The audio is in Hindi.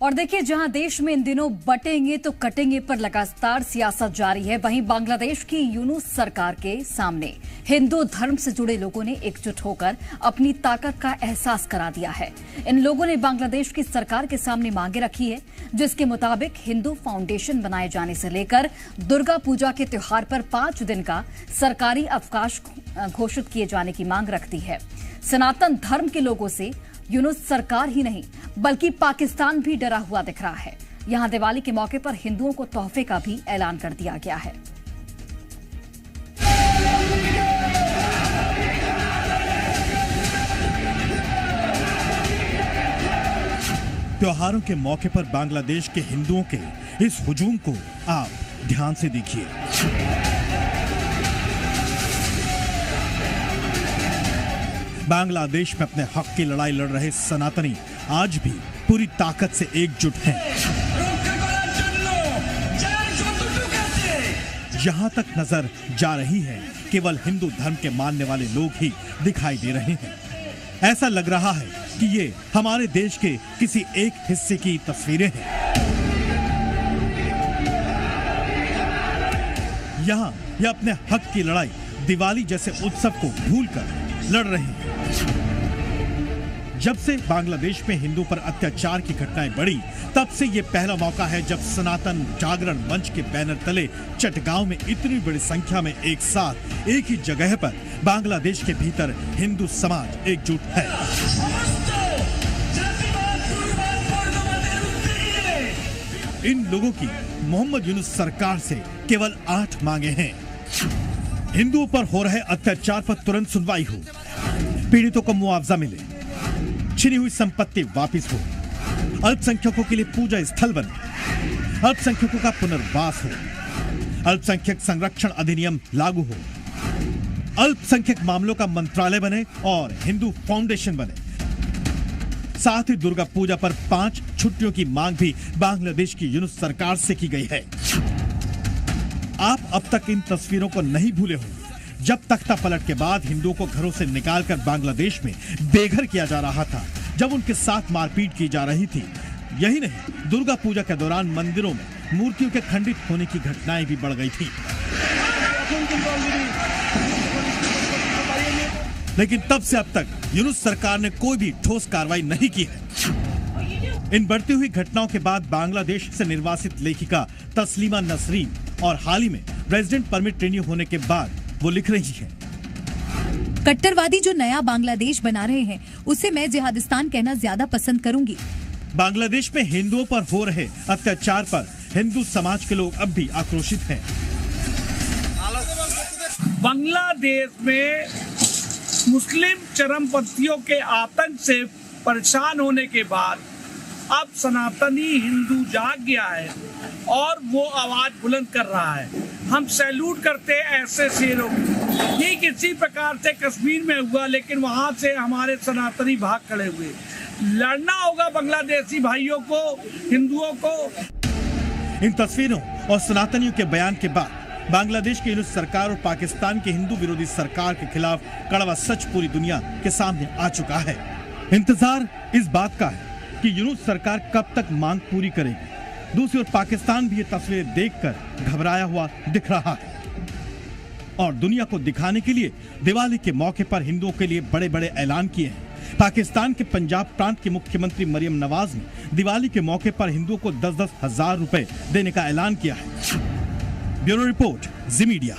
और देखिए, जहां देश में इन दिनों बटेंगे तो कटेंगे पर लगातार सियासत जारी है, वहीं बांग्लादेश की यूनुस सरकार के सामने हिंदू धर्म से जुड़े लोगों ने एकजुट होकर अपनी ताकत का एहसास करा दिया है। इन लोगों ने बांग्लादेश की सरकार के सामने मांगे रखी है, जिसके मुताबिक हिंदू फाउंडेशन बनाए जाने से लेकर दुर्गा पूजा के त्योहार पर 5 दिन का सरकारी अवकाश घोषित किए जाने की मांग रखती है। सनातन धर्म के लोगों से यूनुस सरकार ही नहीं बल्कि पाकिस्तान भी डरा हुआ दिख रहा है। यहां दिवाली के मौके पर हिंदुओं को तोहफे का भी ऐलान कर दिया गया है। त्योहारों के मौके पर बांग्लादेश के हिंदुओं के इस हुजूम को आप ध्यान से देखिए। बांग्लादेश में अपने हक की लड़ाई लड़ रहे सनातनी आज भी पूरी ताकत से एकजुट हैं। जहां तक नजर जा रही है, केवल हिंदू धर्म के मानने वाले लोग ही दिखाई दे रहे हैं। ऐसा लग रहा है कि ये हमारे देश के किसी एक हिस्से की तस्वीरें हैं। यहां ये अपने हक की लड़ाई दिवाली जैसे उत्सव को भूलकर लड़ रहे हैं। जब से बांग्लादेश में हिंदू पर अत्याचार की घटनाएं बढ़ी, तब से ये पहला मौका है जब सनातन जागरण मंच के बैनर तले चटगांव में इतनी बड़ी संख्या में एक साथ एक ही जगह पर बांग्लादेश के भीतर हिंदू समाज एकजुट है। इन लोगों की मोहम्मद यूनुस सरकार से केवल 8 मांगे हैं। हिंदुओं पर हो रहे अत्याचार पर तुरंत सुनवाई हो, पीड़ितों को मुआवजा मिले, छिनी हुई संपत्ति वापस हो, अल्पसंख्यकों के लिए पूजा स्थल बने, अल्पसंख्यकों का पुनर्वास हो, अल्पसंख्यक संरक्षण अधिनियम लागू हो, अल्पसंख्यक मामलों का मंत्रालय बने और हिंदू फाउंडेशन बने। साथ ही दुर्गा पूजा पर 5 छुट्टियों की मांग भी बांग्लादेश की यूनुस सरकार से की गई है। आप अब तक इन तस्वीरों को नहीं भूले होंगे, जब तख्ता पलट के बाद हिंदुओं को घरों से निकालकर बांग्लादेश में बेघर किया जा रहा था, जब उनके साथ मारपीट की जा रही थी। यही नहीं, दुर्गा पूजा के दौरान मंदिरों में मूर्तियों के खंडित होने की घटनाएं भी बढ़ गई थी। लेकिन तब से अब तक यूनुस सरकार ने कोई भी ठोस कार्रवाई नहीं की है। इन बढ़ती हुई घटनाओं के बाद बांग्लादेश से निर्वासित लेखिका तस्लीमा नसरीन और हाल ही में रेजिडेंट परमिट रिन्यू होने के बाद वो लिख रही है, कट्टरवादी जो नया बांग्लादेश बना रहे हैं, उसे मैं जिहादिस्तान कहना ज्यादा पसंद करूंगी। बांग्लादेश में हिंदुओं पर हो रहे अत्याचार पर हिंदू समाज के लोग अब भी आक्रोशित हैं। बांग्लादेश में मुस्लिम चरमपंथियों के आतंक से परेशान होने के बाद अब सनातनी हिंदू जाग गया है और वो आवाज बुलंद कर रहा है। हम सैल्यूट करते हैं ऐसे शेरों को। ये किसी प्रकार से कश्मीर में हुआ, लेकिन वहां से हमारे सनातनी भाग खड़े हुए। लड़ना होगा बांग्लादेशी भाइयों को, हिंदुओं को। इन तस्वीरों और सनातनियों के बयान के बाद बांग्लादेश की यूनुस सरकार और पाकिस्तान की हिंदू विरोधी सरकार के खिलाफ कड़वा सच पूरी दुनिया के सामने आ चुका है। इंतजार इस बात का है कि यूनुस सरकार कब तक मांग पूरी करेगी। दूसरी ओर पाकिस्तान भी ये तस्वीरें देखकर घबराया हुआ दिख रहा है और दुनिया को दिखाने के लिए दिवाली के मौके पर हिंदुओं के लिए बड़े बड़े ऐलान किए हैं। पाकिस्तान के पंजाब प्रांत के मुख्यमंत्री मरियम नवाज ने दिवाली के मौके पर हिंदुओं को 10-10 हजार रुपए देने का ऐलान किया है। ब्यूरो रिपोर्ट, जी मीडिया।